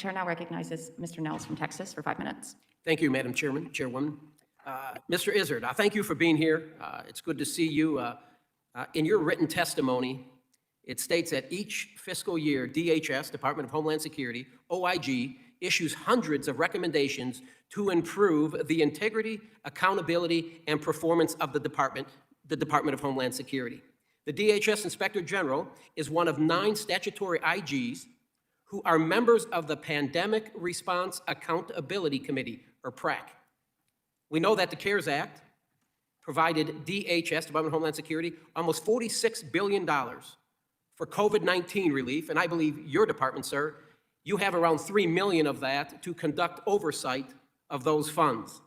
Chair now recognizes Mr. Nehls from Texas for 5 minutes. Thank you, Madam Chairwoman. Mr. Izzard, I thank you for being here. It's good to see you. In your written testimony, it states that each fiscal year, DHS, Department of Homeland Security, OIG, issues hundreds of recommendations to improve the integrity, accountability, and performance of the Department of Homeland Security. The DHS Inspector General is one of 9 statutory IGs who are members of the Pandemic Response Accountability Committee, or PRAC. We know that the CARES Act provided DHS, Department of Homeland Security, almost $46 billion for COVID-19 relief, and I believe your department, sir, you have around $3 million of that to conduct oversight of those funds.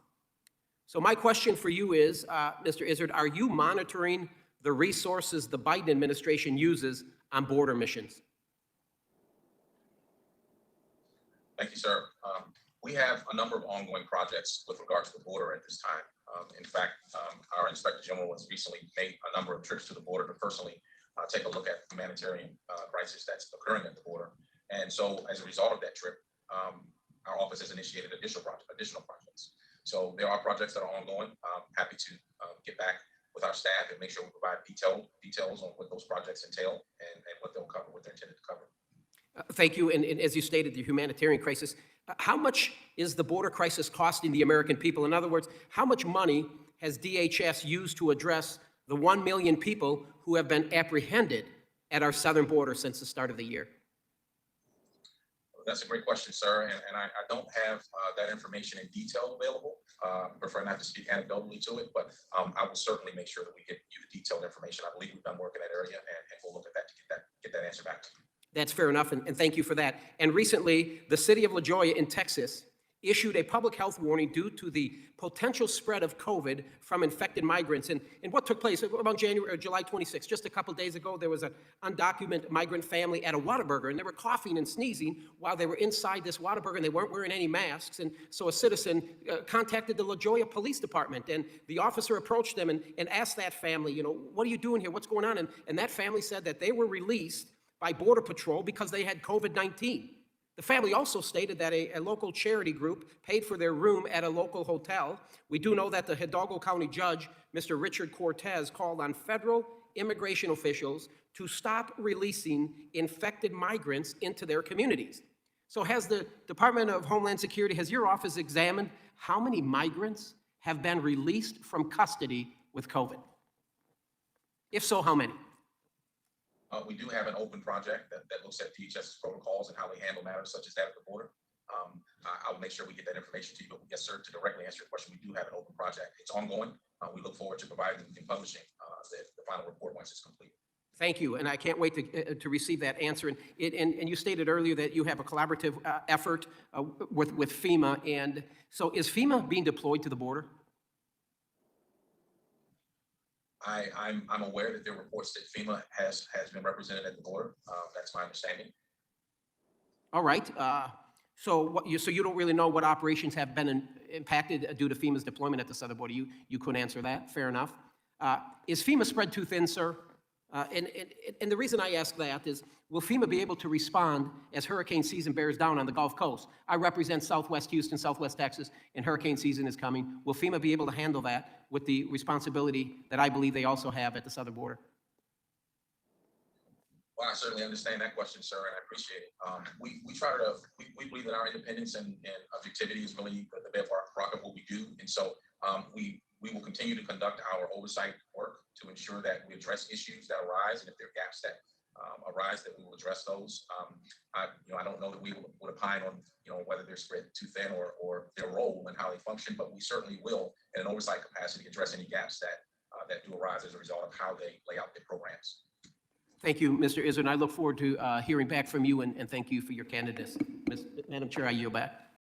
So my question for you is, Mr. Izzard, are you monitoring the resources the Biden administration uses on border missions? Thank you, sir. We have a number of ongoing projects with regards to the border at this time. In fact, our Inspector General has recently made a number of trips to the border to personally take a look at the humanitarian crisis that's occurring at the border. And so as a result of that trip, our office has initiated additional projects. So there are projects that are ongoing. Happy to get back with our staff and make sure we provide details on what those projects entail and what they'll cover, what they're intended to cover. Thank you. And as you stated, the humanitarian crisis, how much is the border crisis costing the American people? In other words, how much money has DHS used to address the 1 million people who have been apprehended at our southern border since the start of the year? That's a great question, sir. And I don't have that information in detail available. I prefer not to speak anecdotally to it, but I will certainly make sure that we get you the detailed information. I believe we've done work in that area, and we'll look at that to get that answer back to you. That's fair enough, and thank you for that. And recently, the city of La Joya in Texas issued a public health warning due to the potential spread of COVID from infected migrants. And what took place about July 26th, just a couple days ago, there was an undocumented migrant family at a Whataburger, and they were coughing and sneezing while they were inside this Whataburger, and they weren't wearing any masks. And so a citizen contacted the La Joya Police Department, and the officer approached them and asked that family, you know, what are you doing here? What's going on? And that family said that they were released by Border Patrol because they had COVID-19. The family also stated that a local charity group paid for their room at a local hotel. We do know that the Hidalgo County judge, Mr. Richard Cortez, called on federal immigration officials to stop releasing infected migrants into their communities. So has the Department of Homeland Security, has your office examined how many migrants have been released from custody with COVID? If so, how many? We do have an open project that looks at DHS's protocols and how they handle matters such as that at the border. I'll make sure we get that information to you. But yes, sir, to directly answer your question, we do have an open project. It's ongoing. We look forward to providing and publishing the final report once it's complete. Thank you, and I can't wait to receive that answer. And you stated earlier that you have a collaborative effort with FEMA. And so is FEMA being deployed to the border? I'm aware that there are reports that FEMA has been represented at the border. That's my understanding. All right. So you don't really know what operations have been impacted due to FEMA's deployment at the southern border. You couldn't answer that. Fair enough. Is FEMA spread too thin, sir? And the reason I ask that is, will FEMA be able to respond as hurricane season bears down on the Gulf Coast? I represent Southwest Houston, Southwest Texas, and hurricane season is coming. Will FEMA be able to handle that with the responsibility that I believe they also have at the southern border? Well, I certainly understand that question, sir, and I appreciate it. We believe that our independence and objectivity is really the bedrock of what we do, and so we will continue to conduct our oversight work to ensure that we address issues that arise, and if there are gaps that arise, that we will address those. I don't know that we would opine on whether they're spread too thin or their role and how they function, but we certainly will, in an oversight capacity, address any gaps that do arise as a result of how they lay out their programs. Thank you, Mr. Izzard. I look forward to hearing back from you, and thank you for your candidness. Madam Chair, I yield back.